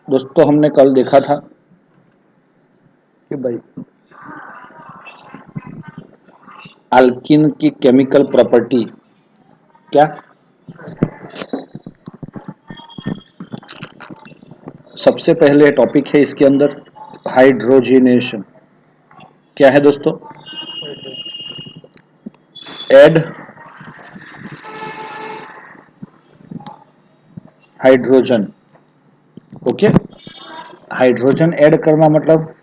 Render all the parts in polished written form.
दोस्तों हमने कल देखा था कि भाई अल्कीन की केमिकल प्रॉपर्टी क्या सबसे पहले टॉपिक है इसके अंदर हाइड्रोजनेशन। क्या है दोस्तों? Add hydrogen. Okay, hydrogen add करना मतलब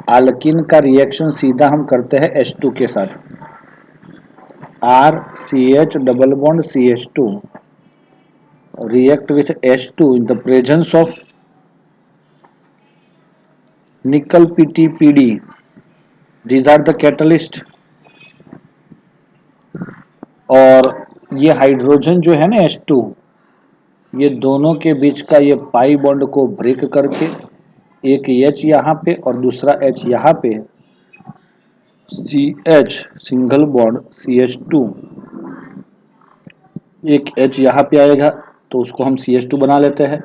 अल्कीन का रिएक्शन सीधा हम करते हैं H2 के साथ। RCH double bond CH2 react with H2 in the presence of nickel PTPD. These are the catalyst। और ये हाइड्रोजन जो है ना H2, ये दोनों के बीच का ये पाई बॉन्ड को ब्रेक करके एक H यहाँ पे और दूसरा H यहाँ पे CH सिंगल बॉन्ड CH2, एक H यहाँ पे आएगा तो उसको हम CH2 बना लेते हैं,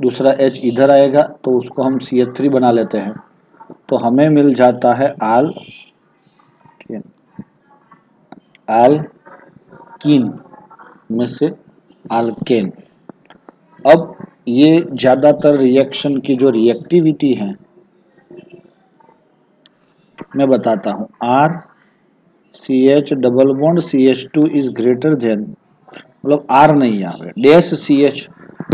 दूसरा H इधर आएगा तो उसको हम CH3 बना लेते हैं, तो हमें मिल जाता है एल्कीन में से अल्केन। अब ये ज़्यादातर रिएक्शन की जो रिएक्टिविटी है मैं बताता हूँ। RCH double bond CH2 is greater than, मतलब R नहीं यहाँ पे, dash CH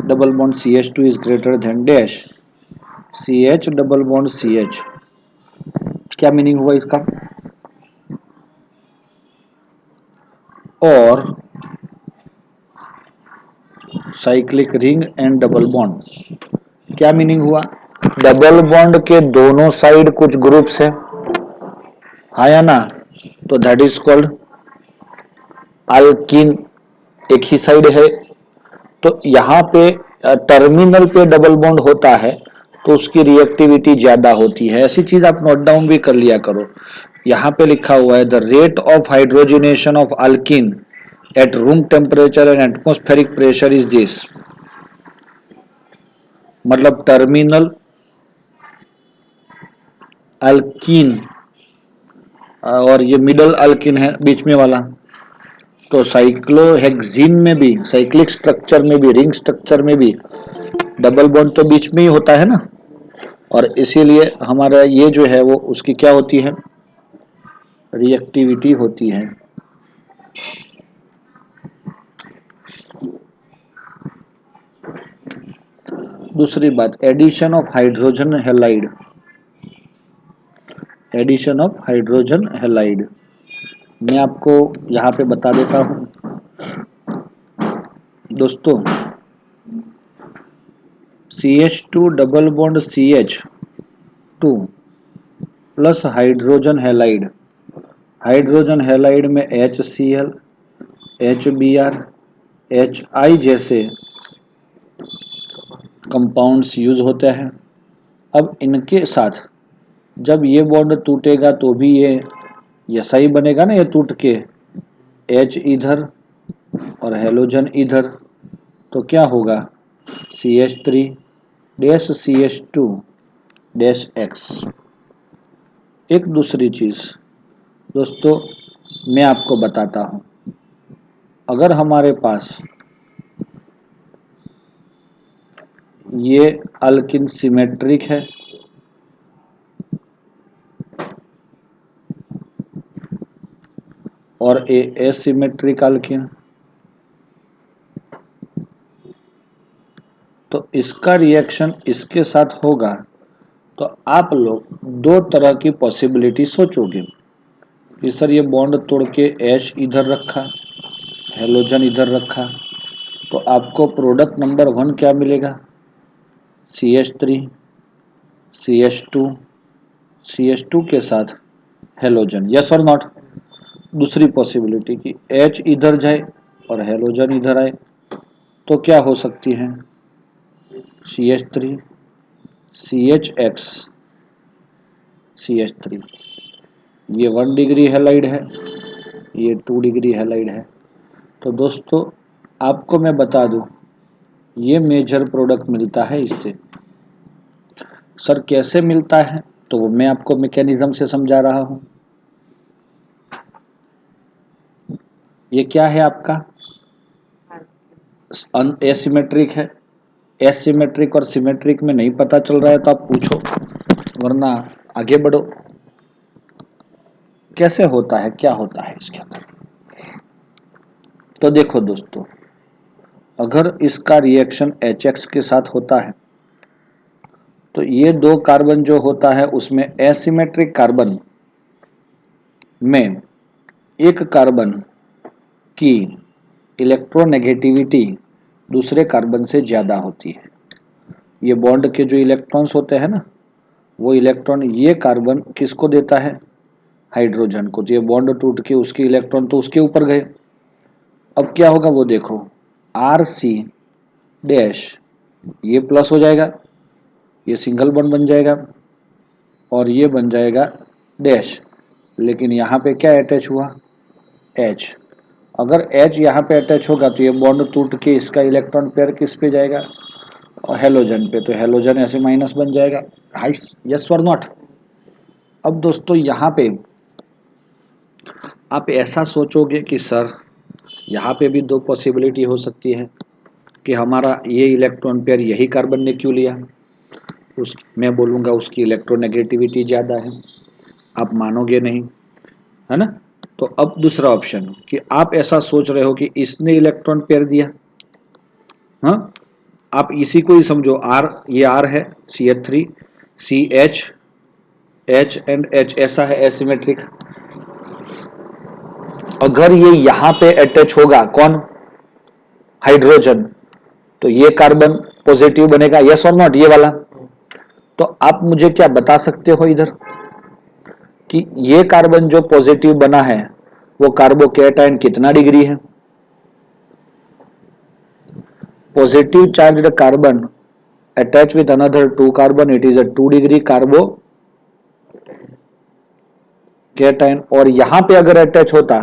double bond CH2 is greater than dash CH double bond CH। क्या मीनिंग हुआ इसका? और cyclic ring and double bond. क्या मीनिंग हुआ? डबल बॉन्ड के दोनों साइड कुछ ग्रुप्स है, हाँ या ना? तो दैट इज कॉल्ड अल्कीन। एक ही साइड है तो यहाँ पे टर्मिनल पे डबल बॉन्ड होता है तो उसकी रिएक्टिविटी ज्यादा होती है। ऐसी चीज आप नोट डाउन भी कर लिया करो। यहाँ पे लिखा हुआ है the rate of hydrogenation of alkyne at room temperature and atmospheric pressure is this. मतलब टर्मिनल अल्कीन और ये मिडल अल्कीन है बीच में वाला, तो साइक्लोहेक्सीन में भी, साइक्लिक स्ट्रक्चर में भी, रिंग स्ट्रक्चर में भी डबल बॉन्ड तो बीच में ही होता है ना, और इसीलिए हमारा ये जो है वो उसकी क्या होती है, रिएक्टिविटी होती है। दूसरी बात, addition of hydrogen halide. Addition of hydrogen halide मैं आपको यहाँ पे बता देता हूँ दोस्तों। CH2 double bond CH2 plus hydrogen halide, hydrogen halide में HCl, HBr, HI जैसे कंपाउंड्स यूज होते हैं। अब इनके साथ जब ये बॉन्ड टूटेगा तो भी ये सही बनेगा ना, ये टूट के H इधर और हेलोजन इधर, तो क्या होगा CH3 dash CH2 dash X। एक दूसरी चीज दोस्तों मैं आपको बताता हूँ, अगर हमारे पास ये अल्किन सिमेट्रिक है और ए एसिमेट्रिक अल्किन, तो इसका रिएक्शन इसके साथ होगा, तो आप लोग दो तरह की पॉसिबिलिटी सोचोगे कि सर ये बॉन्ड तोड़ के H इधर रखा, हेलोजन इधर रखा, तो आपको प्रोडक्ट नंबर 1 क्या मिलेगा, CH3 CH2 CH2 के साथ हेलोजन, यस और नॉट। दूसरी पॉसिबिलिटी कि H इधर जाए और हेलोजन इधर आए, तो क्या हो सकती है CH3 CHX CH3। ये 1 डिग्री हैलाइड है, ये 2 डिग्री हैलाइड है। तो दोस्तों आपको मैं बता दूं ये मेजर प्रोडक्ट मिलता है इससे। सर कैसे मिलता है, तो वो मैं आपको मैकेनिज्म से समझा रहा हूं। ये क्या है आपका, एसिमेट्रिक है। एसिमेट्रिक और सिमेट्रिक में नहीं पता चल रहा है तो आप पूछो, वरना आगे बढ़ो। कैसे होता है, क्या होता है इसके अंदर। तो देखो दोस्तों, अगर इसका रिएक्शन HX के साथ होता है तो ये दो कार्बन जो होता है उसमें एसिमेट्रिक कार्बन में एक कार्बन की इलेक्ट्रोनेगेटिविटी दूसरे कार्बन से ज़्यादा होती है। ये बॉन्ड के जो इलेक्ट्रॉन्स होते हैं ना, वो इलेक्ट्रॉन ये कार्बन किसको देता है, हाइड्रोजन को। ये बॉन्ड टूट के उसके इलेक्ट्रॉन तो उसके ऊपर गए। अब क्या होगा वो देखो, RC डैश ये प्लस हो जाएगा, ये सिंगल बॉन्ड बन जाएगा, और ये बन जाएगा डैश। लेकिन यहाँ पे क्या अटैच हुआ, H। अगर H यहाँ पे अटैच होगा तो ये बॉन्ड टूट के इसका इलेक्ट्रॉन पेयर किस पे जाएगा, और हेलोजन पे। तो हेलोजन ऐसे माइनस बन जाएगा। हाई, यस और नॉट। अब दोस्तों यहाँ पे आप ऐसा सोचोगे कि सर यहाँ पे भी दो पॉसिबिलिटी हो सकती है कि हमारा ये इलेक्ट्रॉन पेयर यही कार्बन ने क्यों लिया। मैं बोलूँगा उसकी इलेक्ट्रोनेगेटिविटी ज़्यादा है, आप मानोगे नहीं, है ना। तो अब दूसरा ऑप्शन कि आप ऐसा सोच रहे हो कि इसने इलेक्ट्रॉन पेयर दिया, हाँ, आप इसी को ही समझो, R, ये R है, CH3 CH H and H, ऐसा है एसिमेट्रिक। अगर ये यहां पे अटैच होगा कौन, हाइड्रोजन, तो ये कार्बन पॉजिटिव बनेगा, यस और नॉट, ये वाला। तो आप मुझे क्या बता सकते हो इधर कि ये कार्बन जो पॉजिटिव बना है वो कार्बोकैटायन कितना डिग्री है। Positive charged carbon attach with another 2 carbon, it is a 2 degree carbocation. और यहां पे अगर अटैच होता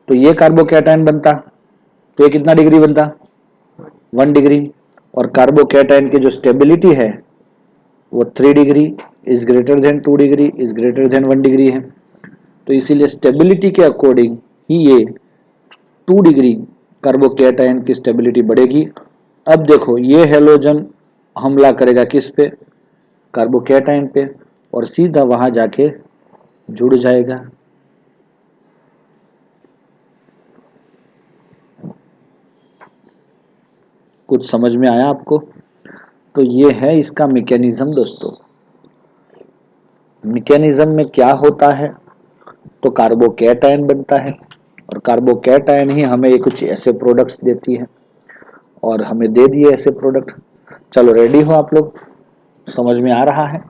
तो ये कार्बोकैटायन बनता, तो ये कितना डिग्री बनता, 1 डिग्री। और कार्बोकैटायन की जो स्टेबिलिटी है वो 3 degree is greater than 2 degree is greater than 1 degree है। तो इसीलिए स्टेबिलिटी के अकॉर्डिंग ही ये 2 डिग्री कार्बोकैटायन की स्टेबिलिटी बढ़ेगी। अब देखो ये हेलोजन हमला करेगा किस पे, कार्बोकैटायन पे, और सीधा वहां जाके जुड़ जाएगा। कुछ समझ में आया आपको। तो ये है इसका मैकेनिज्म दोस्तों। मैकेनिज्म में क्या होता है, तो कार्बोकैटायन बनता है, और कार्बोकैटायन ही हमें ये कुछ ऐसे प्रोडक्ट्स देती है, और हमें दे दिए ऐसे प्रोडक्ट। चलो रेडी हो आप लोग, समझ में आ रहा है।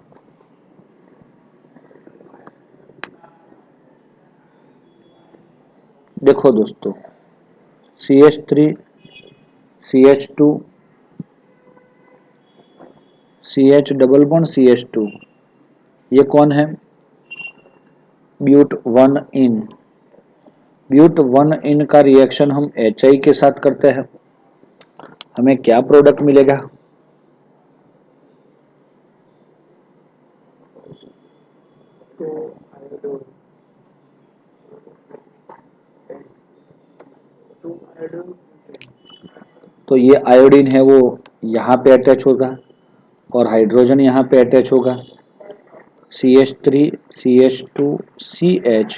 देखो दोस्तों, CH3 CH2 CH double bond CH2, ये कौन है, ब्यूट 1 इन। ब्यूट 1 इन का रिएक्शन हम HI के साथ करते हैं, हमें क्या प्रोडक्ट मिलेगा, तो ये आयोडीन है वो यहाँ पे अटैच होगा, और हाइड्रोजन यहाँ पे अटैच होगा, CH3 CH2 CH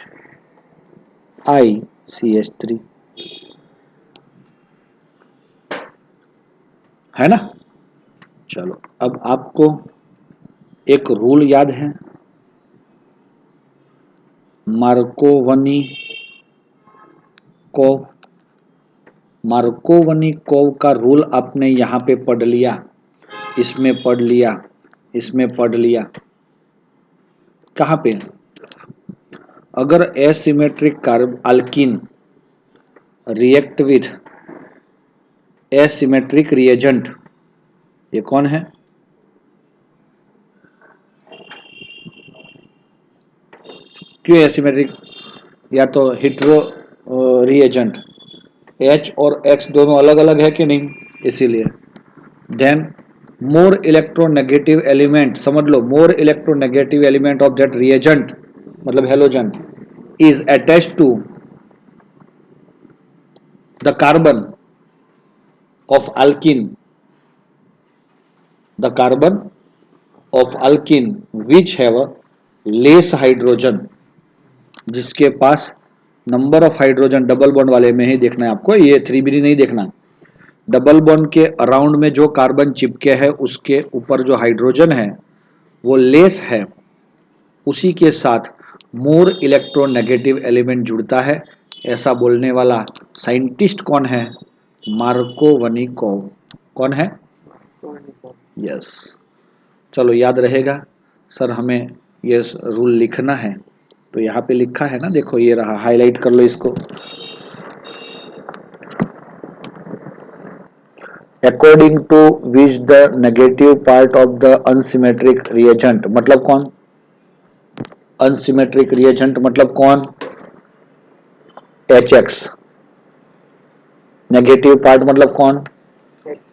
I CH3, है ना। चलो अब आपको एक रूल याद है, मार्कोवनी कोव। मार्कोवनी कोव का रूल आपने यहाँ पे पढ़ लिया, इसमें पढ़ लिया, इसमें पढ़ लिया। कहाँ पे, अगर asymmetric carb alkyne react with asymmetric reagent, ये कौन है, क्यों एसिमेट्रिक, या तो हिट्रो रिएजेंट, H और X दोनों अलग अलग है कि नहीं, इसीलिए। देन मोर इलेक्ट्रोनेगेटिव एलिमेंट, समझ लो more electronegative element of that reagent मतलब halogen is attached to the carbon of alkene, the carbon of alkene which have a less hydrogen, जिसके पास number of hydrogen double bond वाले में ही देखना है आपको, ये 3b नहीं देखना। डबल बॉन्ड के अराउंड में जो कार्बन चिपके है उसके ऊपर जो हाइड्रोजन है वो लेस है, उसी के साथ मोर इलेक्ट्रोनेगेटिव एलिमेंट जुड़ता है। ऐसा बोलने वाला साइंटिस्ट कौन है? मार्को वनिकोव। कौन है? यस। चलो याद रहेगा। सर हमें ये रूल लिखना है, तो यहाँ पे लिखा है ना, देखो ये रहा, हाईलाइट कर लो इसको। According to which the negative part of the unsymmetric reagent, मतलब कौन? अनसिमेट्रिक रिएजेंट मतलब कौन? HX। नेगेटिव पार्ट मतलब कौन?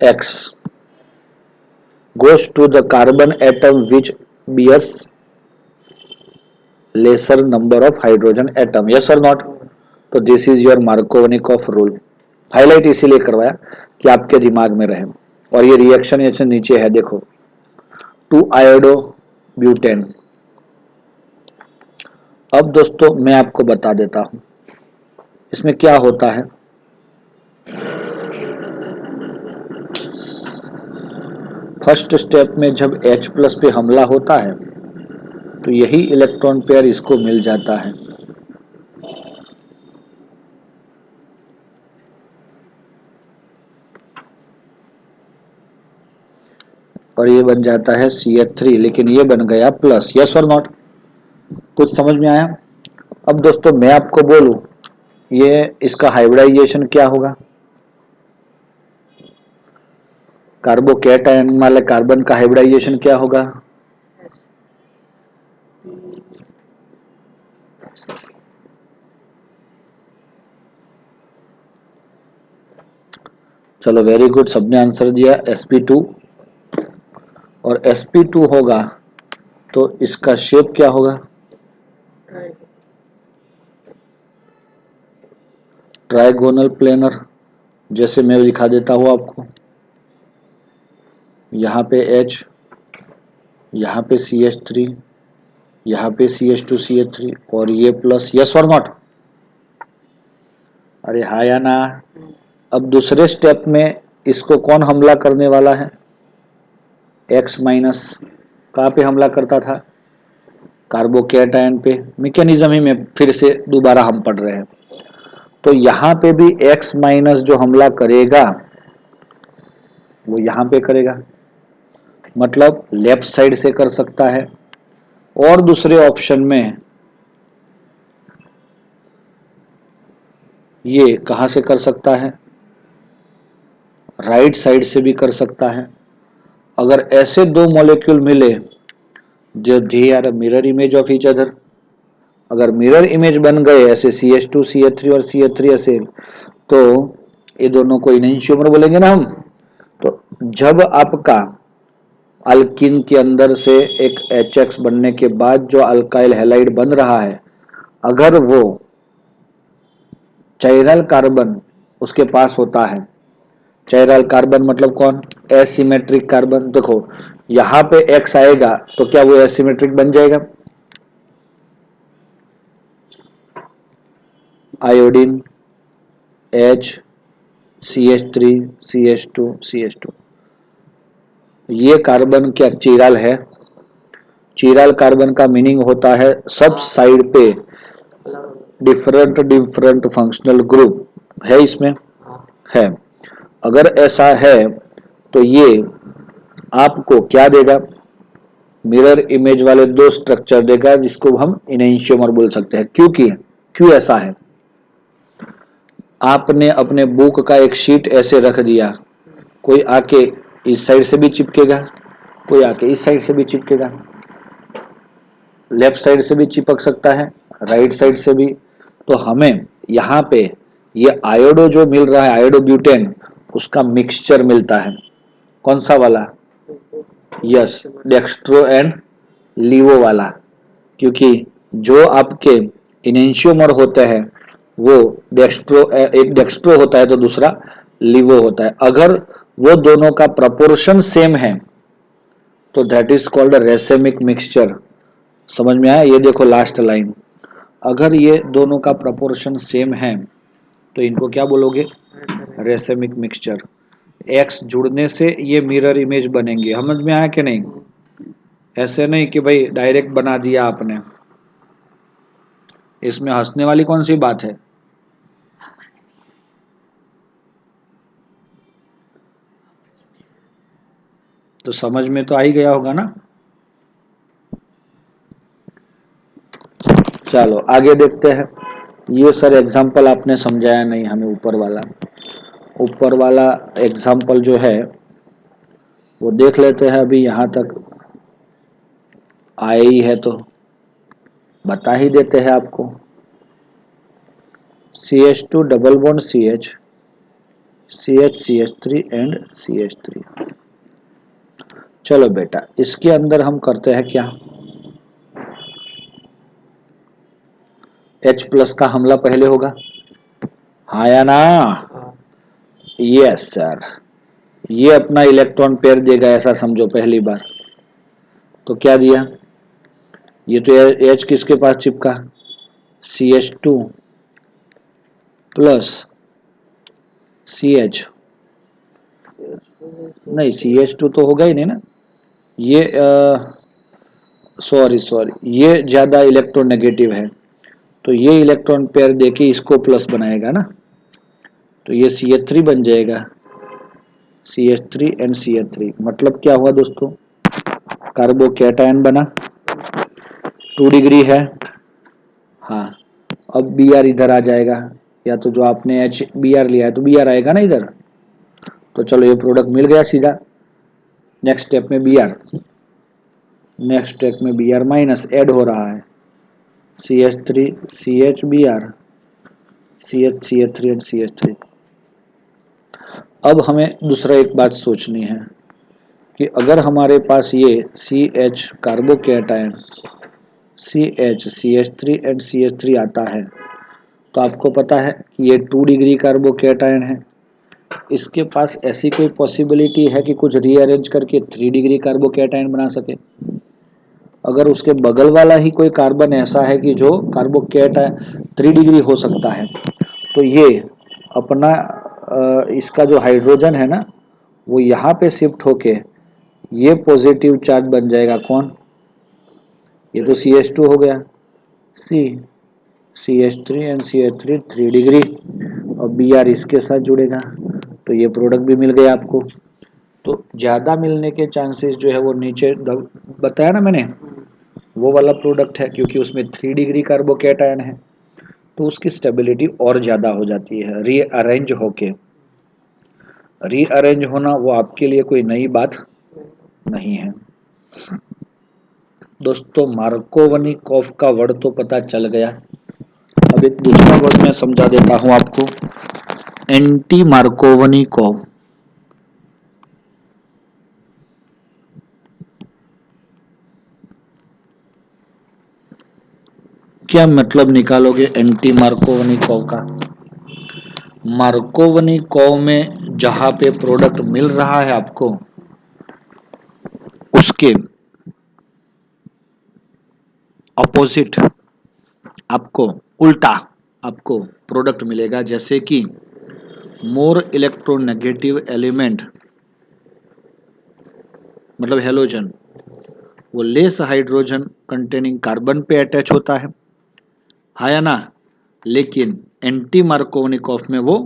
X। goes to the carbon atom which bears lesser number of hydrogen atom, yes or not? तो this is your Markovnikov rule. Highlight इसीलिए करवाया कि आपके दिमाग में रहे। और ये रिएक्शन ऐसे नीचे है देखो, 2 आयोडो ब्यूटेन। अब दोस्तों मैं आपको बता देता हूं इसमें क्या होता है। फर्स्ट स्टेप में जब H प्लस पे हमला होता है तो यही इलेक्ट्रॉन पेयर इसको मिल जाता है, और ये बन जाता है CH3, लेकिन ये बन गया प्लस, यस और नॉट? कुछ समझ में आया? अब दोस्तों मैं आपको बोलूं ये इसका हाइब्रिडाइजेशन क्या होगा? कार्बोकैटायन वाले कार्बन का हाइब्रिडाइजेशन क्या होगा? चलो वेरी गुड, सबने आंसर दिया sp2। और sp2 होगा तो इसका शेप क्या होगा? ट्राइगोनल प्लेनर, जैसे मैं दिखा देता हूं आपको। यहाँ पे H, यहाँ पे CH3, यहाँ पे CH2 CH3 और ये प्लस, यस और नॉट? अरे हाँ या ना? अब दूसरे स्टेप में इसको कौन हमला करने वाला है? X माइनस कहाँ पे हमला करता था? कार्बोकैटायन पे। मैकेनिज्म ही में फिर से दोबारा हम पढ़ रहे हैं। तो यहाँ पे भी X माइनस जो हमला करेगा वो यहाँ पे करेगा, मतलब लेफ्ट साइड से कर सकता है। और दूसरे ऑप्शन में ये कहाँ से कर सकता है? राइट साइड से भी कर सकता है। अगर ऐसे दो मॉलिक्यूल मिले जो they are mirror image of each other, अगर मिरर इमेज बन गए ऐसे CH2 CH3 और CH3 ऐसे, तो ये दोनों को इनएंशियोमर बोलेंगे ना हम। तो जब आपका अल्किन के अंदर से एक HX बनने के बाद जो अल्काइल हैलाइड बन रहा है, अगर वो चाइरल कार्बन उसके पास होता है, चाइरल कार्बन मतलब कौन? Asymmetric carbon. देखो यहां पे X आएगा तो क्या वो एसिमेट्रिक बन जाएगा? Iodine H CH3 CH2 CH2, ये कार्बन क्या चिरल है? चिरल कार्बन का मीनिंग होता है सब साइड पे डिफरेंट डिफरेंट फंक्शनल ग्रुप है, इसमें है। अगर ऐसा है तो ये आपको क्या देगा? मिरर इमेज वाले दो स्ट्रक्चर देगा जिसको हम इनएंशियोमर बोल सकते हैं। क्यों ऐसा है? आपने अपने बुक का एक शीट ऐसे रख दिया, कोई आके इस साइड से भी चिपकेगा, कोई आके इस साइड से भी चिपकेगा, लेफ्ट साइड से भी चिपक सकता है, राइट साइड से भी। तो हमें यहाँ पे ये आयोडो जो मिल रहा है, आयोडो ब्यूटेन, उसका मिक्सचर मिलता है। कौन सा वाला? यस, डेक्स्ट्रो एंड लीवो वाला, क्योंकि जो आपके इनेंशियोमर होते हैं वो डेक्स्ट्रो, एक डेक्स्ट्रो होता है तो दूसरा लीवो होता है। अगर वो दोनों का प्रपोर्शन सेम है तो that is called racemic mixture. समझ में आया? ये देखो लास्ट लाइन, अगर ये दोनों का प्रपोर्शन सेम है तो इनको क्या बोलोगे? Racemic mixture. एक्स जुड़ने से ये मिरर इमेज बनेंगे। समझ में आया कि नहीं? ऐसे नहीं कि भाई डायरेक्ट बना दिया आपने, इसमें हंसने वाली कौन सी बात है? तो समझ में तो आ ही गया होगा ना। चलो आगे देखते हैं। ये सर एग्जाम्पल आपने समझाया नहीं हमें, ऊपर वाला एग्जाम्पल जो है वो देख लेते हैं। अभी यहाँ तक आए ही है तो बता ही देते हैं आपको। CH2 double bond CH, CH3 and CH3। चलो बेटा, इसके अंदर हम करते हैं क्या? H प्लस का हमला पहले होगा, हाँ या ना? यस सर, ये अपना इलेक्ट्रॉन पेयर देगा, ऐसा समझो पहली बार। तो क्या दिया? ये तो H किसके पास चिपका? CH2 प्लस CH, नहीं CH2 तो होगा ही नहीं ना, ये सॉरी सॉरी, ये ज़्यादा इलेक्ट्रोनेगेटिव है तो ये इलेक्ट्रॉन पेयर देके इसको प्लस बनाएगा ना, तो ये CH3 बन जाएगा। CH3 एंड CH3 मतलब क्या हुआ दोस्तों? कार्बोकैटायन बना, 2 डिग्री है। हाँ, अब Br इधर आ जाएगा, या तो जो आपने HBr लिया है तो Br आएगा ना इधर। तो चलो ये प्रोडक्ट मिल गया सीधा। नेक्स्ट स्टेप में Br माइनस ऐड हो रहा है, CH3 CHBr, CH3 and CH3। अब हमें दूसरा एक बात सोचनी है कि अगर हमारे पास ये CH carbocation CH3 and CH3 आता है तो आपको पता है कि ये 2 डिग्री कार्बोकैटायन है। इसके पास ऐसी कोई पॉसिबिलिटी है कि कुछ रीअरेंज करके 3 डिग्री कार्बोकैटायन बना सके? अगर उसके बगल वाला ही कोई कार्बन ऐसा है कि जो कार्बोकैटायन 3 डिग्री हो सकता है तो ये अपना इसका जो हाइड्रोजन है ना वो यहाँ पे शिफ्ट होके ये पॉजिटिव चार्ज बन जाएगा। कौन? ये तो CH2 हो गया, C CH3 and CH3 3 degree, और Br इसके साथ जुड़ेगा तो ये प्रोडक्ट भी मिल गया आपको। तो ज़्यादा मिलने के चांसेस जो है वो नीचे बताया ना मैंने, वो वाला प्रोडक्ट है क्योंकि उसमें 3 डिग्री कार्बोकैटायन है तो उसकी स्टेबिलिटी और ज़्यादा हो जाती है रीअरेंज होके। रीअरेंज होना वो आपके लिए कोई नई बात नहीं है। दोस्तों मार्कोवनिकॉफ का वर्ड तो पता चल गया, अब एक दूसरा वर्ड मैं समझा देता हूं आपको, एंटी मार्कोवनिकॉफ। क्या मतलब निकालोगे एंटी मार्कोवनिकॉफ का? मार्कोवनिकॉफ में जहां पे प्रोडक्ट मिल रहा है आपको उसके अपोजिट आपको उल्टा आपको प्रोडक्ट मिलेगा। जैसे कि मोर इलेक्ट्रोनेगेटिव एलिमेंट मतलब हेलोजन, वो लेस हाइड्रोजन कंटेनिंग कार्बन पे अटैच होता है, हाँ या ना? लेकिन एंटी मार्कोवनिकॉफ में वो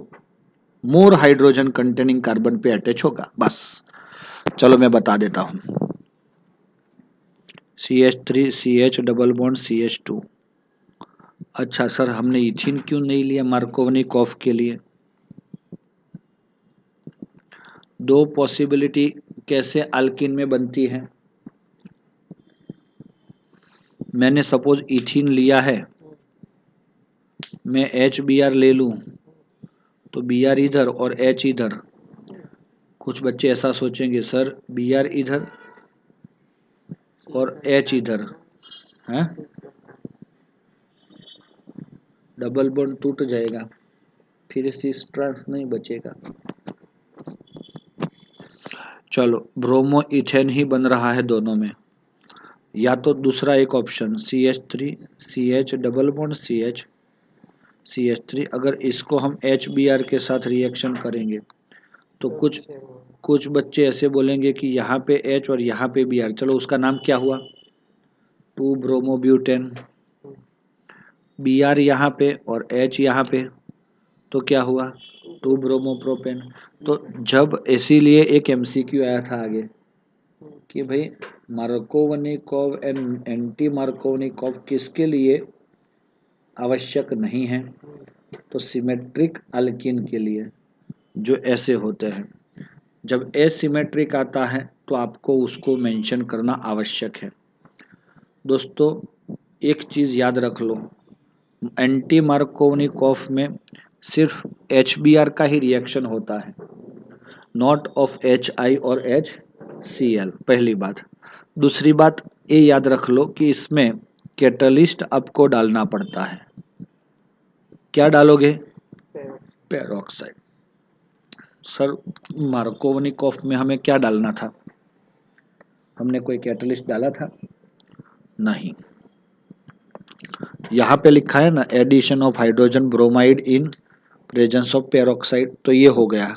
मोर हाइड्रोजन कंटेनिंग कार्बन पे अटैच होगा। बस चलो मैं बता देता हूं, CH3 CH double bond CH2। अच्छा सर, हमने इथिन क्यों नहीं लिया मार्कोवनिकॉफ के लिए? दो पॉसिबिलिटी कैसे अल्किन में बनती है। मैंने सपोज इथिन लिया है, मैं HBr ले लूं तो Br इधर और H इधर। कुछ बच्चे ऐसा सोचेंगे सर Br इधर और H इधर है, डबल बॉन्ड टूट जाएगा, फिर सिस ट्रांस नहीं बचेगा। चलो ब्रोमो इथेन ही बन रहा है दोनों में, या तो दूसरा एक option CH3 CH double bond CH CH3, अगर इसको हम HBr के साथ रिएक्शन करेंगे तो कुछ बच्चे ऐसे बोलेंगे कि यहाँ पे H और यहाँ पे Br, चलो उसका नाम क्या हुआ, 2 ब्रोमोब्यूटेन। Br यहाँ पे और H यहाँ पे, तो क्या हुआ, 2 ब्रोमोप्रोपेन। तो जब इसीलिए एक MCQ आया था आगे कि भाई मार्कोवनिकॉव एंड एंटी मार्कोवनिकॉव किसके लिए आवश्यक नहीं है, तो सिमेट्रिक अल्किन के लिए, जो ऐसे होते हैं। जब एसिमेट्रिक आता है तो आपको उसको मेंशन करना आवश्यक है। दोस्तों एक चीज़ याद रख लो, एंटी मार्कोवनिकॉफ में सिर्फ HBr का ही रिएक्शन होता है, नॉट ऑफ HI और HCl, पहली बात। दूसरी बात ये याद रख लो कि इसमें कैटलिस्ट आपको डालना पड़ता है। क्या डालोगे, पेरोक्साइड। सर मार्कोवनिकॉफ में हमें क्या डालना था, हमने कोई कैटलिस्ट डाला था, नहीं। यहाँ पे लिखा है ना addition of hydrogen bromide in presence of peroxide, तो ये हो गया।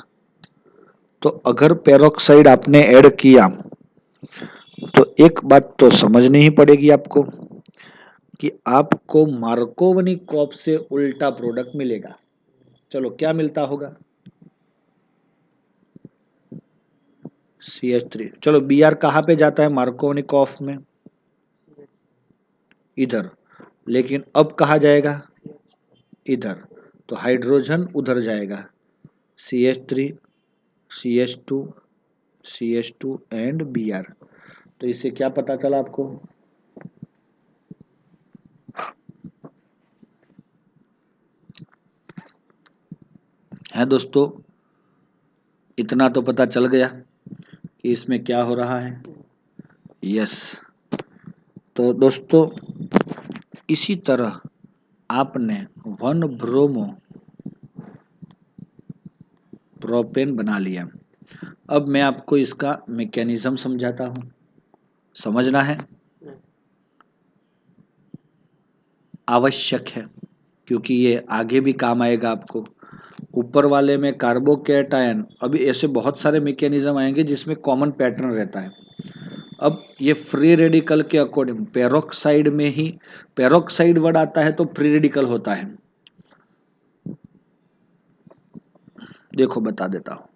तो अगर पेरोक्साइड आपने ऐड किया तो एक बात तो समझनी ही पड़ेगी आपको कि आपको मार्कोवनिकॉफ से उल्टा प्रोडक्ट मिलेगा। चलो क्या मिलता होगा, CH3। चलो Br कहाँ पे जाता है मार्कोवनिकॉफ में, इधर, लेकिन अब कहाँ जाएगा, इधर, तो हाइड्रोजन उधर जाएगा, CH3 CH2 CH2 and Br। तो इससे क्या पता चला आपको, है दोस्तों, इतना तो पता चल गया कि इसमें क्या हो रहा है। यस, तो दोस्तों इसी तरह आपने 1 ब्रोमो प्रोपेन बना लिया। अब मैं आपको इसका मैकेनिज्म समझाता हूँ, समझना है, आवश्यक है, क्योंकि ये आगे भी काम आएगा आपको। ऊपर वाले में कार्बोकैटायन, अभी ऐसे बहुत सारे मैकेनिज्म आएंगे जिसमें कॉमन पैटर्न रहता है। अब ये फ्री रेडिकल के अकॉर्डिंग पेरोक्साइड में ही पेरोक्साइड वर्ड आता है तो फ्री रेडिकल होता है। देखो बता देता हूँ,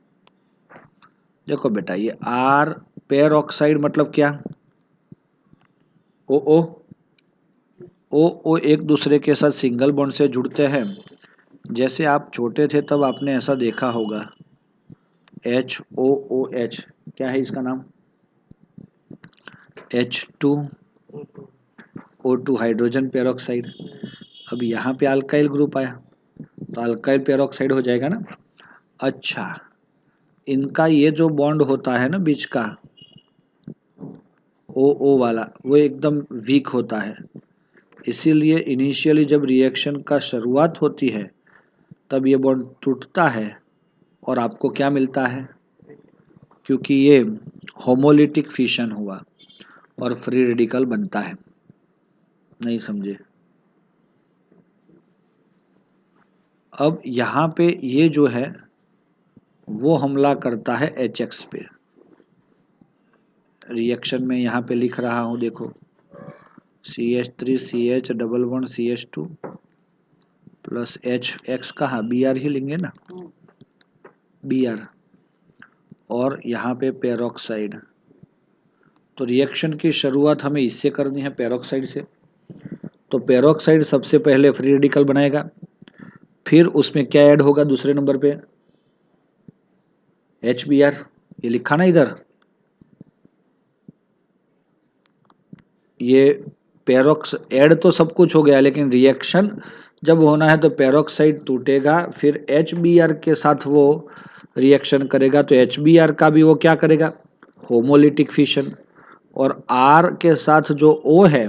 देखो बेटा ये आर पेरोक्साइड मतलब क्या, ओ ओ ओ ओ एक दूसरे के साथ सिंगल बॉन्ड से जुड़ते हैं। जैसे आप छोटे थे तब आपने ऐसा देखा होगा, HOOH, क्या है इसका नाम, H2O2 हाइड्रोजन पेरोक्साइड। अब यहाँ पे अल्काइल ग्रुप आया तो अल्काइल पेरोक्साइड हो जाएगा ना। अच्छा, इनका ये जो बॉन्ड होता है ना बीच का ओ वाला, वो एकदम वीक होता है, इसीलिए इनिशियली जब रिएक्शन का शुरुआत होती है तब ये बॉन्ड टूटता है और आपको क्या मिलता है, क्योंकि ये होमोलिटिक फिशन हुआ और फ्री रेडिकल बनता है। नहीं समझे, अब यहाँ पे ये जो है वो हमला करता है HX पे। रिएक्शन में यहाँ पे लिख रहा हूँ, देखो CH3 CH double bond CH2 plus HX, कहाँ Br ही लेंगे ना, Br, और यहाँ पे पेरोक्साइड। तो रिएक्शन की शुरुआत हमें इससे करनी है, पेरोक्साइड से। तो पेरोक्साइड सबसे पहले फ्री रेडिकल बनाएगा, फिर उसमें क्या ऐड होगा दूसरे नंबर पे, HBr, ये लिखा ना इधर, ये पेरोक्स ऐड तो सब कुछ हो गया, लेकिन रिएक्शन जब होना है तो पेरोक्साइड टूटेगा, फिर HBr के साथ वो रिएक्शन करेगा, तो HBr का भी वो क्या करेगा, होमोलिटिक फिशन। और R के साथ जो O है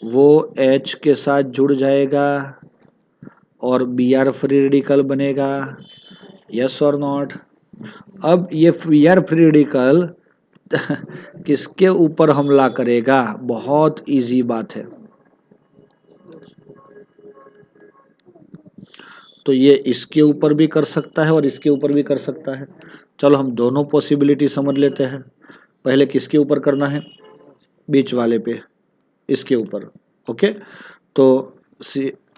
वो H के साथ जुड़ जाएगा और Br फ्री रेडिकल बनेगा, यस और नॉट। अब ये Br फ्री रेडिकल किसके ऊपर हमला करेगा? बहुत इजी बात है। तो ये इसके ऊपर भी कर सकता है और इसके ऊपर भी कर सकता है। चलो हम दोनों पॉसिबिलिटी समझ लेते हैं। पहले किसके ऊपर करना है? बीच वाले पे, इसके ऊपर। ओके, तो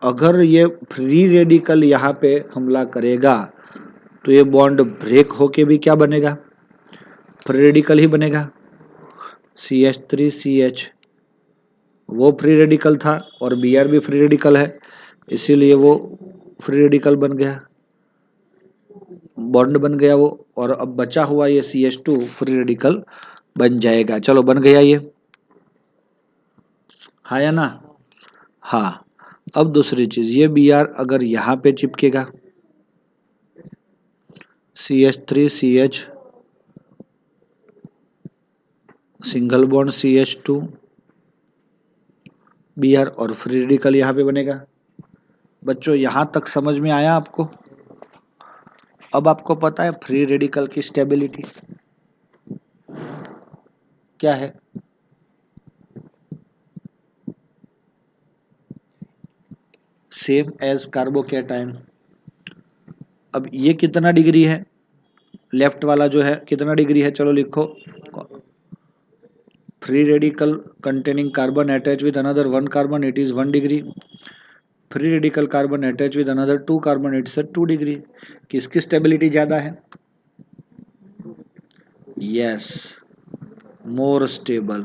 अगर ये फ्री रेडिकल यहाँ पे हमला करेगा तो ये बॉन्ड ब्रेक होके भी क्या बनेगा? फ्री रेडिकल ही बनेगा। CH3CH वो फ्री रेडिकल था और Br भी फ्री रेडिकल है, इसीलिए वो फ्री रेडिकल बन गया, बॉन्ड बन गया वो। और अब बचा हुआ ये CH2 फ्री रेडिकल बन जाएगा। चलो बन गया ये, हाँ या ना? हाँ। अब दूसरी चीज, ये Br अगर यहाँ पे चिपकेगा, CH3CH single bond CH2 Br और फ्री रेडिकल यहाँ पे बनेगा। बच्चों यहां तक समझ में आया आपको? अब आपको पता है फ्री रेडिकल की स्टेबिलिटी क्या है? Same as carbocation. अब ये कितना डिग्री है? लेफ्ट वाला जो है कितना डिग्री है? चलो लिखो, free radical containing carbon attached with another one carbon, it is 1 degree. Free radical carbon attach with another 2 carbon, it's 2 degree. किसकी स्टेबिलिटी ज्यादा है? Yes, more stable.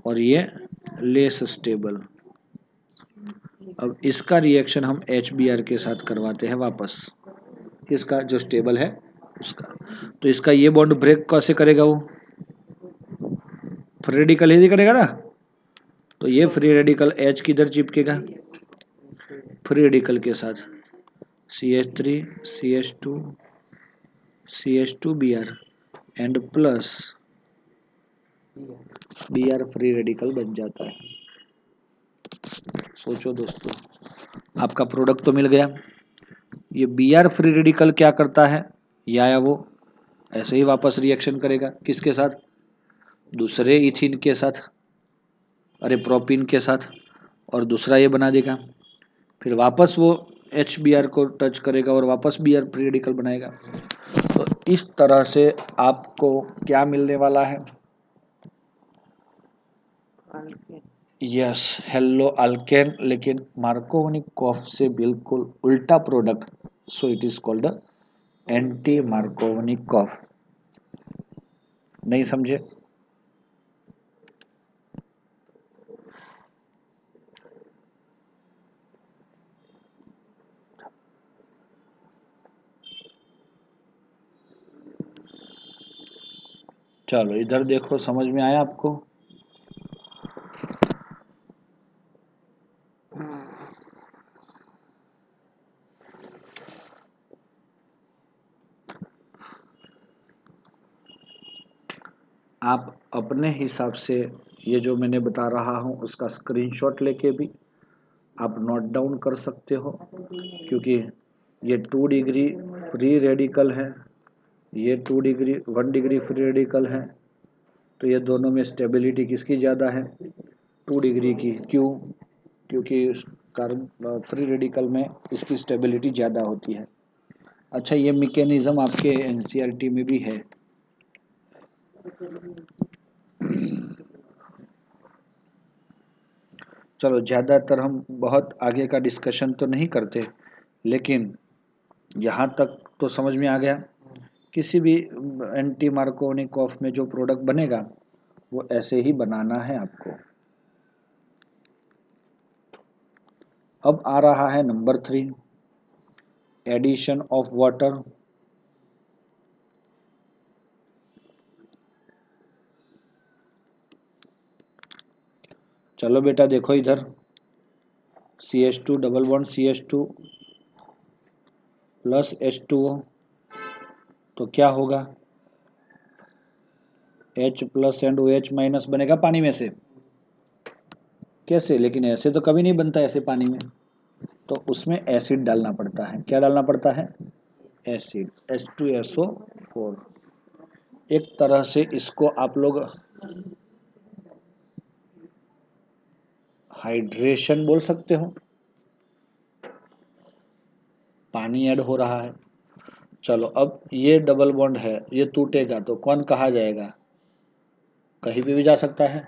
और ये लेस स्टेबल। अब इसका रिएक्शन हम HBr के साथ करवाते हैं वापस, किसका? जो स्टेबल है उसका। तो इसका ये बॉन्ड ब्रेक कैसे करेगा? वो फ्री रेडिकल ही करेगा ना। तो ये फ्री रेडिकल H किधर चिपकेगा? फ्री रेडिकल के साथ, CH3 CH2 CH2 Br and plus Br free radical बन जाता है। सोचो दोस्तों, आपका प्रोडक्ट तो मिल गया। ये Br फ्री रेडिकल क्या करता है? या वो ऐसे ही वापस रिएक्शन करेगा, किसके साथ? दूसरे इथिन के साथ, अरे प्रोपीन के साथ, और दूसरा ये बना देगा। फिर वापस वो HBr को टच करेगा और वापस Br फ्री रेडिकल बनाएगा। तो इस तरह से आपको क्या मिलने वाला है? यस, हेलो अल्केन, लेकिन मार्कोवनिकॉफ से बिल्कुल उल्टा product. So it is called anti Markovnikov. नहीं समझे? चलो इधर देखो, समझ में आया आपको? आप अपने हिसाब से ये जो मैंने बता रहा हूँ उसका स्क्रीनशॉट लेके भी आप नोट डाउन कर सकते हो, क्योंकि ये 2 डिग्री फ्री रेडिकल है, ये 2 डिग्री 1 डिग्री फ्री रेडिकल है। तो ये दोनों में स्टेबिलिटी किसकी ज़्यादा है? 2 डिग्री की। क्यों? क्योंकि कार्ब फ्री रेडिकल में इसकी स्टेबिलिटी ज़्यादा होती है। अच्छा, ये मैकेनिज्म आपके NCERT में भी है। चलो ज़्यादातर हम बहुत आगे का डिस्कशन तो नहीं करते, लेकिन यहाँ तक तो समझ में आ गया। किसी भी एंटी मार्कोवनिकॉफ में जो प्रोडक्ट बनेगा वो ऐसे ही बनाना है आपको। अब आ रहा है नंबर 3, एडिशन ऑफ वाटर। चलो बेटा देखो इधर, CH2 double bond CH2 plus H2O तो क्या होगा, H plus and OH minus बनेगा पानी में से। कैसे, लेकिन ऐसे तो कभी नहीं बनता ऐसे पानी में, तो उसमें एसिड डालना पड़ता है। क्या डालना पड़ता है, एसिड, H2SO4। एक तरह से इसको आप लोग हाइड्रेशन बोल सकते हो, पानी ऐड हो रहा है। चलो अब ये डबल बॉन्ड है, ये टूटेगा तो कौन कहा जाएगा, कहीं पे भी जा सकता है।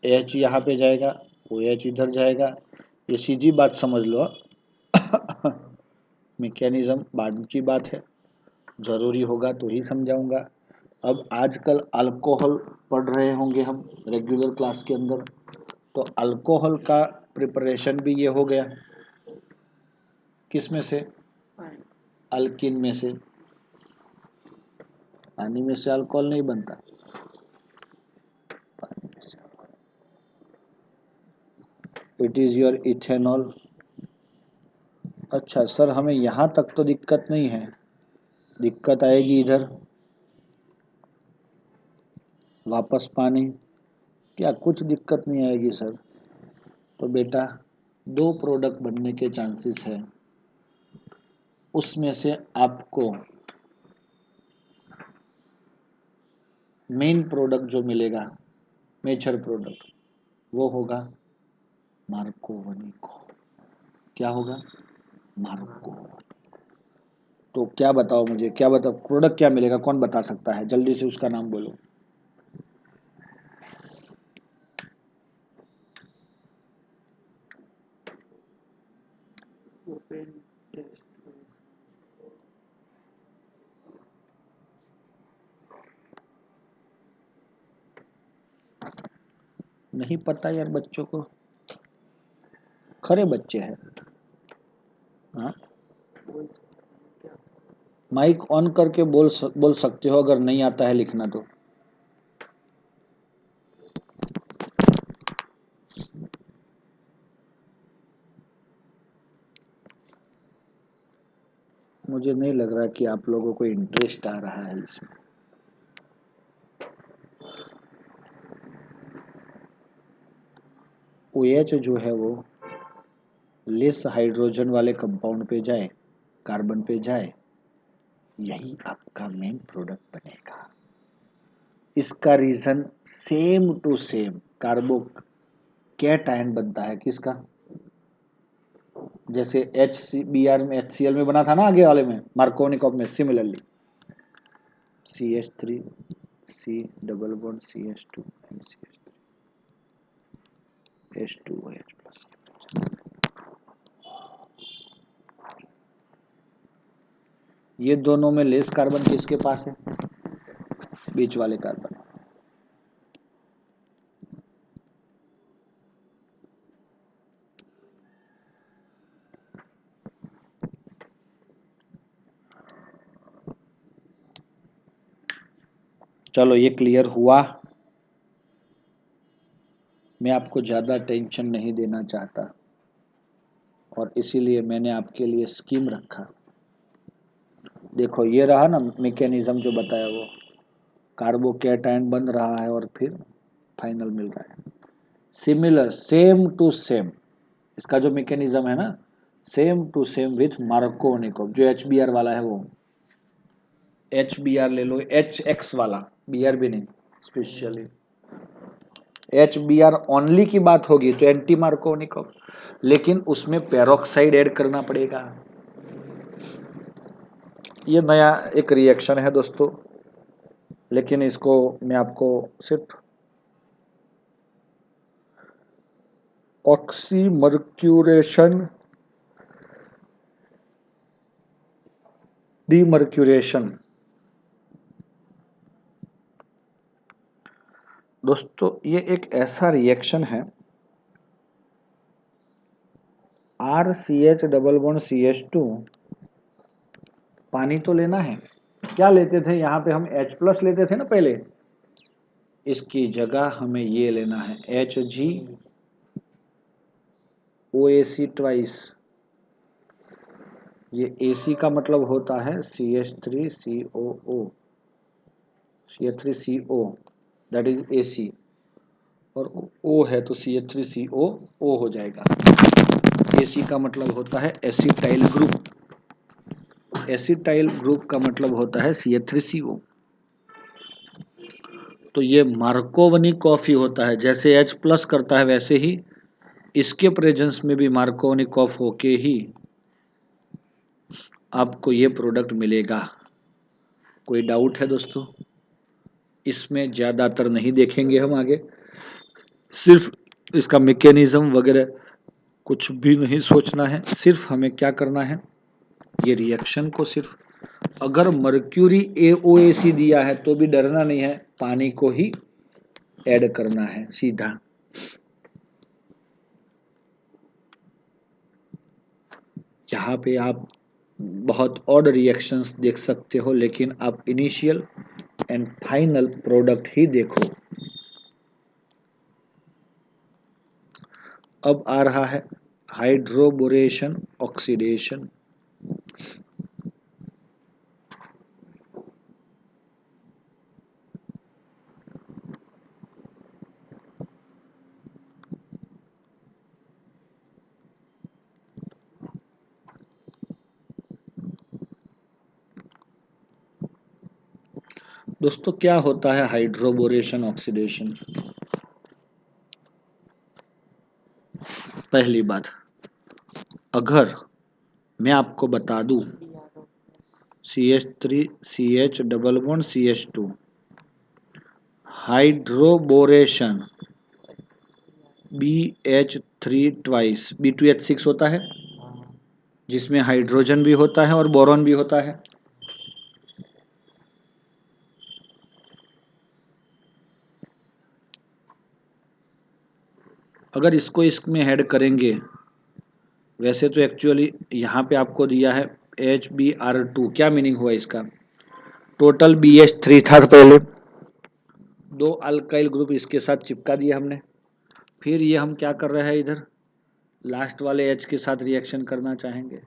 H यहाँ पे जाएगा, OH इधर जाएगा, ये सीधी बात समझ लो। मैकेनिज्म बाद की बात है, ज़रूरी होगा तो ही समझाऊंगा। अब आजकल अल्कोहल पढ़ रहे होंगे हम रेगुलर क्लास के अंदर, तो अल्कोहल का प्रिपरेशन भी ये हो गया, किस में से, अल्किन में से। पानी में से अल्कोहल नहीं बनता, इट इज़ योर इथेनॉल। अच्छा सर, हमें यहाँ तक तो दिक्कत नहीं है, दिक्कत आएगी इधर, वापस पानी। क्या कुछ दिक्कत नहीं आएगी सर, तो बेटा दो प्रोडक्ट बनने के चांसेस है, उसमें से आपको मेन प्रोडक्ट जो मिलेगा, मेजर प्रोडक्ट, वो होगा मार्कोवनिको। क्या होगा, मार्कोवनिको। तो क्या बताओ मुझे, क्या बताओ प्रोडक्ट क्या मिलेगा, कौन बता सकता है, जल्दी से उसका नाम बोलो। नहीं पता यार बच्चों को, खरे बच्चे हैं। हाँ, माइक ऑन करके बोल सकते हो अगर नहीं आता है लिखना तो। मुझे नहीं लग रहा कि आप लोगों को इंटरेस्ट आ रहा है इसमें। OH जो है वो लेस हाइड्रोजन वाले कंपाउंड पे जाए, कार्बन पे जाए, यही आपका मेन प्रोडक्ट बनेगा। इसका reason same to same carbocation बनता है किसका, जैसे HBr में HCl में बना था ना आगे वाले में, मार्कोनिकॉफ में similarly CH3 C double bond CH2 and CH3 H2OH plus. ये दोनों में लेस कार्बन किसके पास है, बीच वाले कार्बन। चलो ये क्लियर हुआ, मैं आपको ज़्यादा टेंशन नहीं देना चाहता और इसीलिए मैंने आपके लिए स्कीम रखा। देखो ये रहा ना मैकेनिज्म जो बताया, वो कार्बोकैटायन बन रहा है और फिर फाइनल मिल रहा है। सिमिलर, सेम टू सेम, इसका जो मैकेनिज्म है ना, same to same with Markovnikov. जो HBr वाला है वो HBr ले लो, HX वाला, BR भी नहीं, स्पेशली HBr ओनली की बात होगी तो एंटी मार्कोनिकोव, लेकिन उसमें पेरोक्साइड ऐड करना पड़ेगा। ये नया एक रिएक्शन है दोस्तों, लेकिन इसको मैं आपको सिर्फ ऑक्सीमर्क्यूरेशन डीमर्क्यूरेशन, दोस्तों ये एक ऐसा रिएक्शन है, RCH डबल बॉन्ड CH2, पानी तो लेना है, क्या लेते थे यहाँ पे हम H प्लस लेते थे ना पहले, इसकी जगह हमें ये लेना है HgOAc ट्वाइस, ये AC का मतलब होता है CH3COO, CH3CO, that is AC, और O है तो CH3COO हो जाएगा। AC का मतलब होता है एसिटाइल ग्रुप, एसिटाइल ग्रुप का मतलब होता है CH3CO। तो ये मार्कोवनी कॉफी होता है, जैसे H प्लस करता है वैसे ही इसके प्रेजेंस में भी मार्कोवनी कॉफ होके ही आपको ये प्रोडक्ट मिलेगा। कोई डाउट है दोस्तों? इसमें ज़्यादातर नहीं देखेंगे हम आगे, सिर्फ इसका मैकेनिज्म वगैरह कुछ भी नहीं सोचना है, सिर्फ हमें क्या करना है, ये रिएक्शन को सिर्फ, अगर मर्क्यूरी AOAC दिया है तो भी डरना नहीं है, पानी को ही ऐड करना है सीधा। यहाँ पे आप बहुत ऑड रिएक्शंस देख सकते हो, लेकिन आप इनिशियल एंड फाइनल प्रोडक्ट ही देखो। अब आ रहा है हाइड्रोबोरेशन ऑक्सीडेशन। दोस्तों क्या होता है हाइड्रोबोरेशन ऑक्सीडेशन? पहली बात, अगर मैं आपको बता दूं CH3 CH double bond CH2, hydroboration BH3 twice B2H6 होता है, जिसमें हाइड्रोजन भी होता है और बोरॉन भी होता है। अगर इसको इसमें ऐड करेंगे, वैसे तो एक्चुअली यहाँ पे आपको दिया है HBr2, क्या मीनिंग हुआ इसका? टोटल BH3 था पहले, दो अल्काइल ग्रुप इसके साथ चिपका दिया हमने, फिर ये हम क्या कर रहे हैं, इधर लास्ट वाले H के साथ रिएक्शन करना चाहेंगे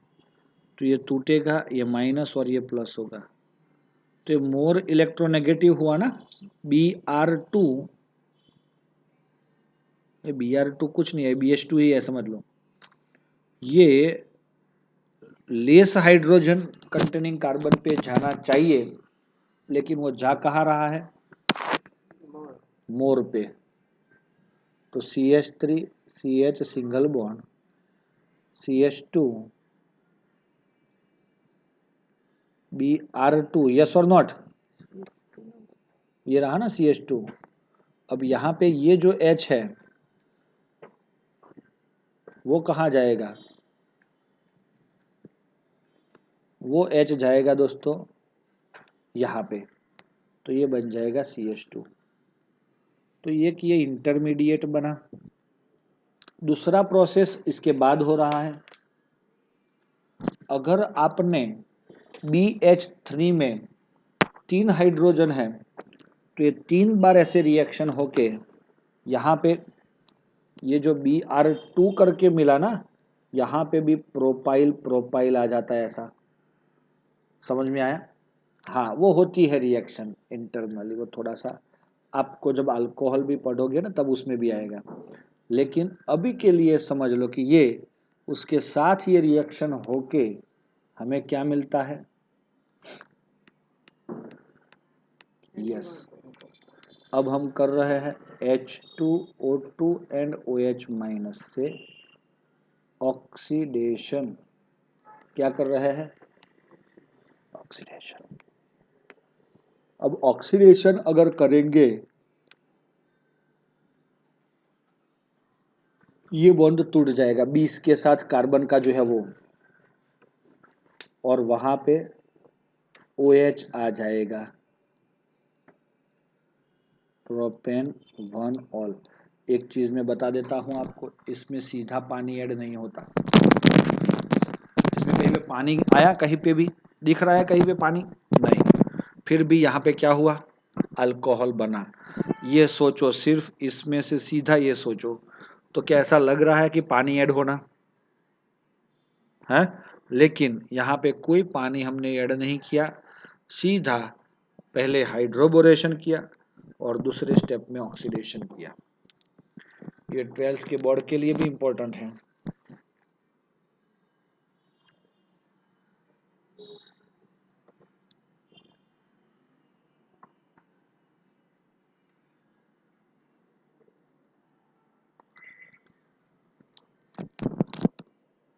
तो ये टूटेगा, ये माइनस और ये प्लस होगा, तो ये मोर इलेक्ट्रोनेगेटिव हुआ ना Br2। ये Br2 कुछ नहीं है, BH2 ही है समझ लो। ये लेस हाइड्रोजन कंटेनिंग कार्बन पे जाना चाहिए, लेकिन वो जा कहाँ रहा है, मोर पे। तो CH3 CH single bond CH2 Br2, yes और नॉट, ये रहा ना CH2। अब यहाँ पे ये जो H है वो कहाँ जाएगा, वो H जाएगा दोस्तों यहाँ पे, तो ये बन जाएगा CH2। तो ये इंटरमीडिएट बना। दूसरा प्रोसेस इसके बाद हो रहा है, अगर आपने BH3 में 3 हाइड्रोजन है तो ये 3 बार ऐसे रिएक्शन होके यहाँ पे ये जो Br2 करके मिला ना, यहाँ पे भी प्रोपाइल प्रोपाइल आ जाता है, ऐसा समझ में आया? हाँ, वो होती है रिएक्शन इंटरनली, वो थोड़ा सा आपको जब अल्कोहल भी पढ़ोगे ना तब उसमें भी आएगा, लेकिन अभी के लिए समझ लो कि ये उसके साथ ये रिएक्शन होके हमें क्या मिलता है, यस। अब हम कर रहे हैं H2O2 एंड OH माइनस से ऑक्सीडेशन। क्या कर रहे हैं, ऑक्सीडेशन। अब ऑक्सीडेशन अगर करेंगे, ये बॉन्ड टूट जाएगा 20 के साथ कार्बन का जो है वो, और वहां पे OH आ जाएगा, प्रोपेन 1 ऑल। एक चीज मैं बता देता हूं आपको, इसमें सीधा पानी ऐड नहीं होता, इसमें कहीं पे पानी आया, कहीं पे भी दिख रहा है कहीं पे पानी नहीं, फिर भी यहाँ पे क्या हुआ, अल्कोहल बना। ये सोचो, सिर्फ इसमें से सीधा ये सोचो, तो क्या ऐसा लग रहा है कि पानी ऐड होना है? लेकिन यहाँ पे कोई पानी हमने ऐड नहीं किया, सीधा पहले हाइड्रोबोरेशन किया और दूसरे स्टेप में ऑक्सीडेशन किया। ये 12th के बोर्ड के लिए भी इम्पोर्टेंट है।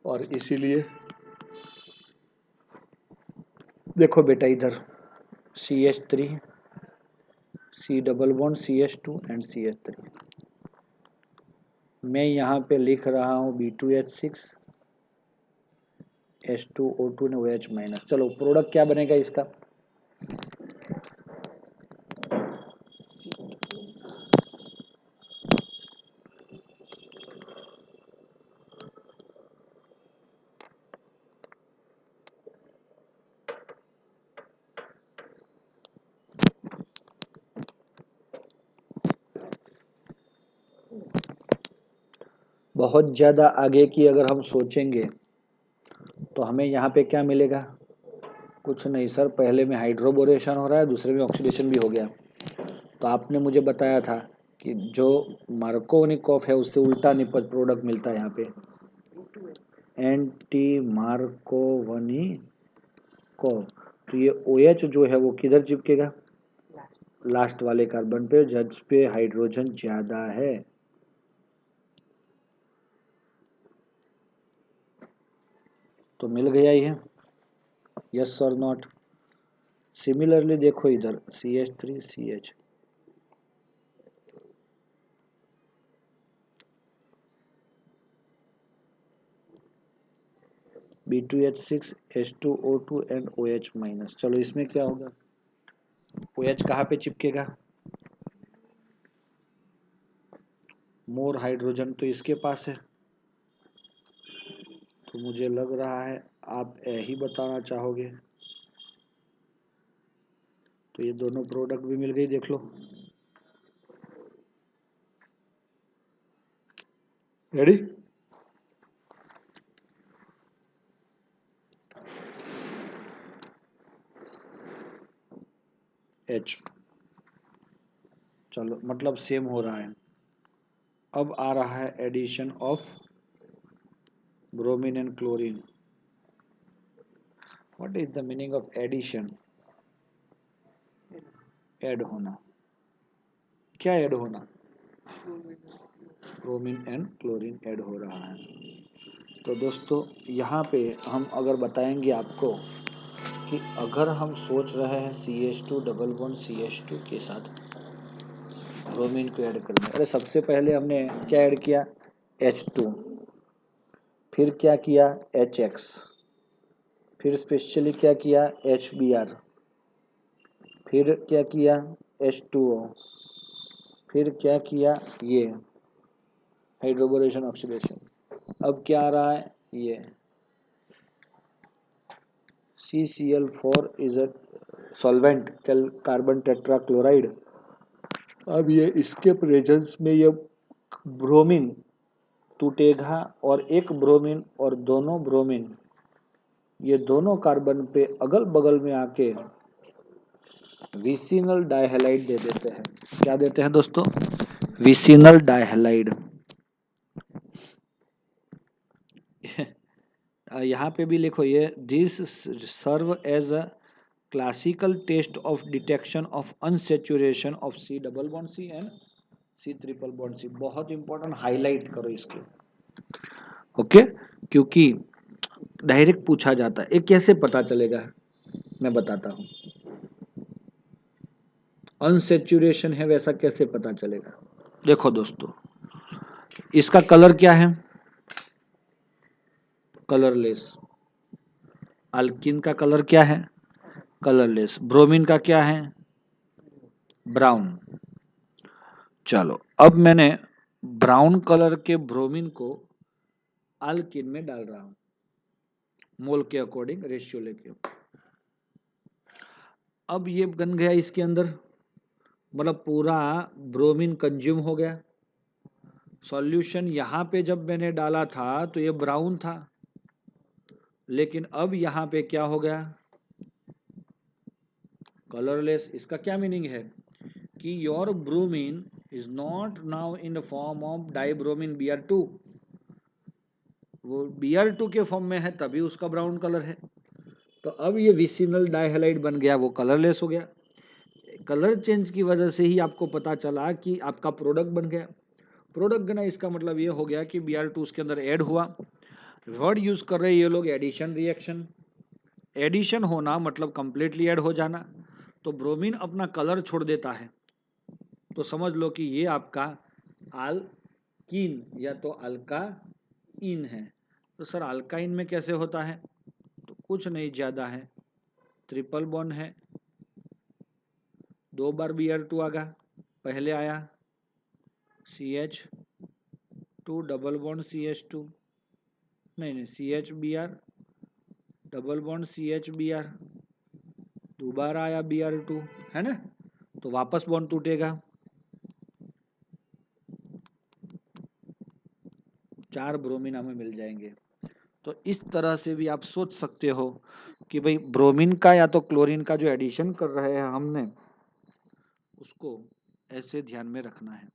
और इसीलिए देखो बेटा इधर CH3 C double bond CH2 and CH3, मैं यहाँ पे लिख रहा हूँ B2H6 H2O2 ने OH माइनस। चलो प्रोडक्ट क्या बनेगा इसका, बहुत ज़्यादा आगे की अगर हम सोचेंगे तो हमें यहाँ पे क्या मिलेगा, कुछ नहीं सर, पहले में हाइड्रोबोरेशन हो रहा है, दूसरे में ऑक्सीडेशन भी हो गया। तो आपने मुझे बताया था कि जो मार्कोनिकॉफ है उससे उल्टा निपट प्रोडक्ट मिलता है यहाँ पे, एंटी मार्कोवनिकॉफ। तो ये OH जो है वो किधर चिपकेगा, लास्ट वाले कार्बन पे, जिस पे हाइड्रोजन ज्यादा है। तो मिल गया ही है, यस और नॉट। सिमिलरली देखो इधर CH3CH, B2H6 H2O2 and OH minus. चलो इसमें क्या होगा, OH कहाँ पे चिपकेगा, मोर हाइड्रोजन तो इसके पास है। तो मुझे लग रहा है आप यही बताना चाहोगे। तो ये दोनों प्रोडक्ट भी मिल गई, देख लो। रेडी, H, चलो मतलब सेम हो रहा है। अब आ रहा है addition of bromine and chlorine. What is the meaning of addition, add होना, क्या ऐड होना, ब्रोमीन एंड क्लोरीन ऐड हो रहा है। तो दोस्तों यहाँ पे हम अगर बताएंगे आपको कि अगर हम सोच रहे हैं CH2 डबल बॉन्ड CH2 के साथ ब्रोमीन को ऐड करेंगे, अरे सबसे पहले हमने क्या ऐड किया, H2, फिर क्या किया HX, फिर स्पेशली क्या किया HBr, फिर क्या किया H2O, फिर क्या किया ये हाइड्रोबोरेशन ऑक्सीडेशन। अब क्या आ रहा है, ये CCl4 is a solvent, carbon tetrachloride. अब ये इसके प्रेजेंस में ये ब्रोमीन टूटेगा और एक ब्रोमीन और दोनों ब्रोमीन ये दोनों कार्बन पे अगल बगल में आके विसिनल डाइहैलाइड दे देते हैं। क्या देते हैं दोस्तों, विसिनल डाइहैलाइड। यहाँ पे भी लिखो, ये this serve as a classical test of detection of unsaturation of C double bond C and C triple bond C। बहुत इंपॉर्टेंट, हाईलाइट करो इसको, ओके, क्योंकि डायरेक्ट पूछा जाता है। ये कैसे पता चलेगा, मैं बताता हूँ। अनसेचुरेशन है वैसा कैसे पता चलेगा, देखो दोस्तों इसका कलर क्या है, कलरलेस। अल्किन का कलर क्या है, कलरलेस। ब्रोमीन का क्या है, ब्राउन। चलो अब मैंने ब्राउन कलर के ब्रोमीन को अल्किन में डाल रहा हूं, मोल के अकॉर्डिंग रेशियो लेके। अब ये बन गया इसके अंदर, मतलब पूरा ब्रोमीन कंज्यूम हो गया। सॉल्यूशन यहाँ पे जब मैंने डाला था तो ये ब्राउन था, लेकिन अब यहाँ पे क्या हो गया, कलरलेस। इसका क्या मीनिंग है कि your bromine is not now in the form of dibromine Br2, वो Br2 के फॉर्म में है तभी उसका ब्राउन कलर है। तो अब ये विसिनल डाइहैलाइड बन गया, वो कलरलेस हो गया। कलर चेंज की वजह से ही आपको पता चला कि आपका प्रोडक्ट बन गया। प्रोडक्ट बना इसका मतलब ये हो गया कि Br2 उसके अंदर ऐड हुआ। वर्ड यूज कर रहे हैं ये लोग एडिशन रिएक्शन। एडिशन होना मतलब कंप्लीटली ऐड हो जाना। तो ब्रोमीन अपना कलर छोड़ देता है, तो समझ लो कि ये आपका अल्कीन या तो अल्काइन है। तो सर अल्काइन में कैसे होता है, तो कुछ नहीं ज़्यादा है, ट्रिपल बॉन्ड है, 2 बार Br2 आगा, पहले आया CH2 डबल बॉन्ड CH2, नहीं CHBr डबल बॉन्ड CHBr, दोबारा आया Br2, है ना, तो वापस बॉन्ड टूटेगा, 4 ब्रोमीन हमें मिल जाएंगे। तो इस तरह से भी आप सोच सकते हो कि भाई ब्रोमीन का या तो क्लोरीन का जो एडिशन कर रहे हैं हमने, उसको ऐसे ध्यान में रखना है।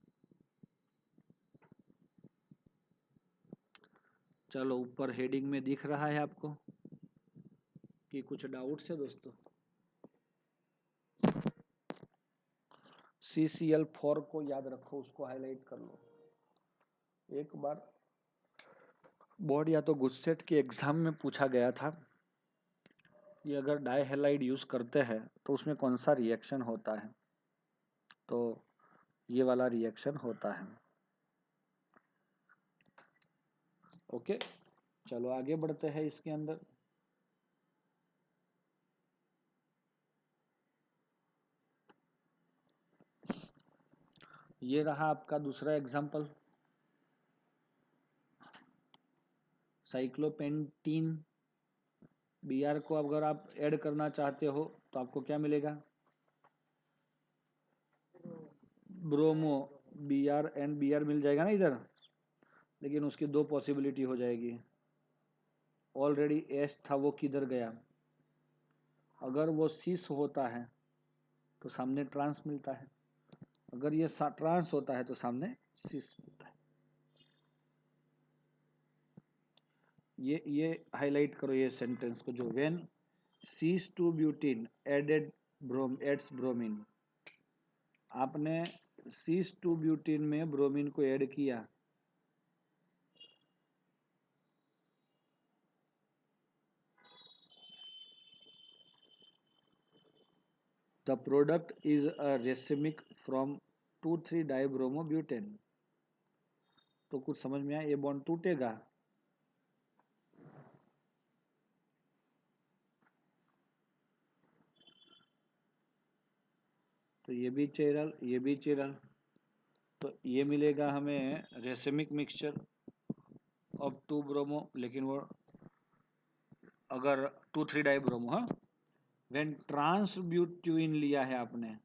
चलो ऊपर हेडिंग में दिख रहा है आपको कि कुछ डाउट्स है दोस्तों। CCl4 को याद रखो, उसको हाईलाइट कर लो। एक बार बोर्ड या तो गुजसेट के एग्जाम में पूछा गया था कि अगर डाइहैलाइड यूज करते हैं तो उसमें कौन सा रिएक्शन होता है, तो ये वाला रिएक्शन होता है। ओके, चलो आगे बढ़ते हैं इसके अंदर। ये रहा आपका दूसरा एग्जाम्पल, साइक्लोपेंटीन Br को अगर आप ऐड करना चाहते हो तो आपको क्या मिलेगा, ब्रोमो Br एंड Br मिल जाएगा ना इधर, लेकिन उसकी 2 पॉसिबिलिटी हो जाएगी। ऑलरेडी एच था वो किधर गया, अगर वो सिस होता है तो सामने ट्रांस मिलता है, अगर ये ट्रांस होता है तो सामने सिस मिलता है। ये हाईलाइट करो ये सेंटेंस को, जो when cis 2 butene adds bromine, आपने cis 2 ब्यूटीन में ब्रोमीन को ऐड किया, the product is a racemic from 2,3 dibromobutane. तो कुछ समझ में आया, ये बॉन्ड टूटेगा, तो ये भी चिरल, ये भी चिरल, तो ये मिलेगा हमें रेसिमिक मिक्सचर ऑफ 2 ब्रोमो, लेकिन वो अगर 2,3 डाइब्रोमो, हाँ, व्हेन ट्रांसब्यूटिन लिया है आपने,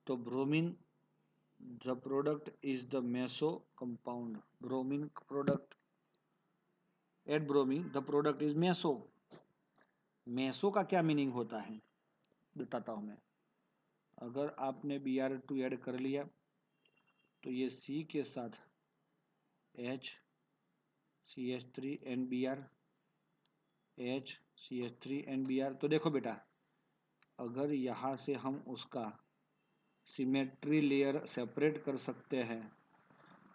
तो bromine the product is the meso compound, bromine product at bromine the product is meso. Meso का क्या मीनिंग होता है बताता हूं मैं। अगर आपने Br2 ऐड कर लिया तो ये C के साथ H CH3 NBr, H CH3 NBr, तो देखो बेटा, अगर यहाँ से हम उसका सिमेट्री लेयर सेपरेट कर सकते हैं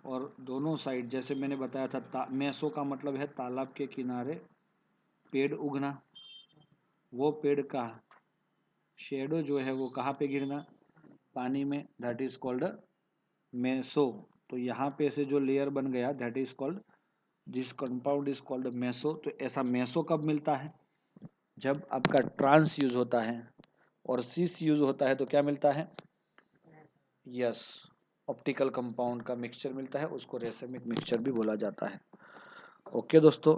और दोनों साइड, जैसे मैंने बताया था, मेसो का मतलब है तालाब के किनारे पेड़ उगना, वो पेड़ का शेडो जो है वो कहाँ पे गिरना, पानी में, दैट इज कॉल्ड मेसो। तो यहाँ पे से जो लेयर बन गया that is called, this compound is called meso. तो ऐसा मेसो कब मिलता है, जब आपका ट्रांस यूज होता है और सिस यूज होता है, तो क्या मिलता है, यस, ऑप्टिकल कंपाउंड का मिक्सचर मिलता है, उसको रेसिमिक मिक्सचर भी बोला जाता है। ओके दोस्तों,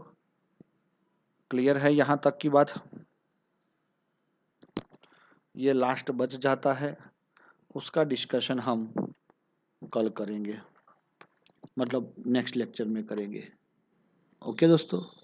क्लियर है यहाँ तक की बात, ये लास्ट बच जाता है, उसका डिस्कशन हम कल करेंगे। मतलब नेक्स्ट लेक्चर में करेंगे। ओके दोस्तों।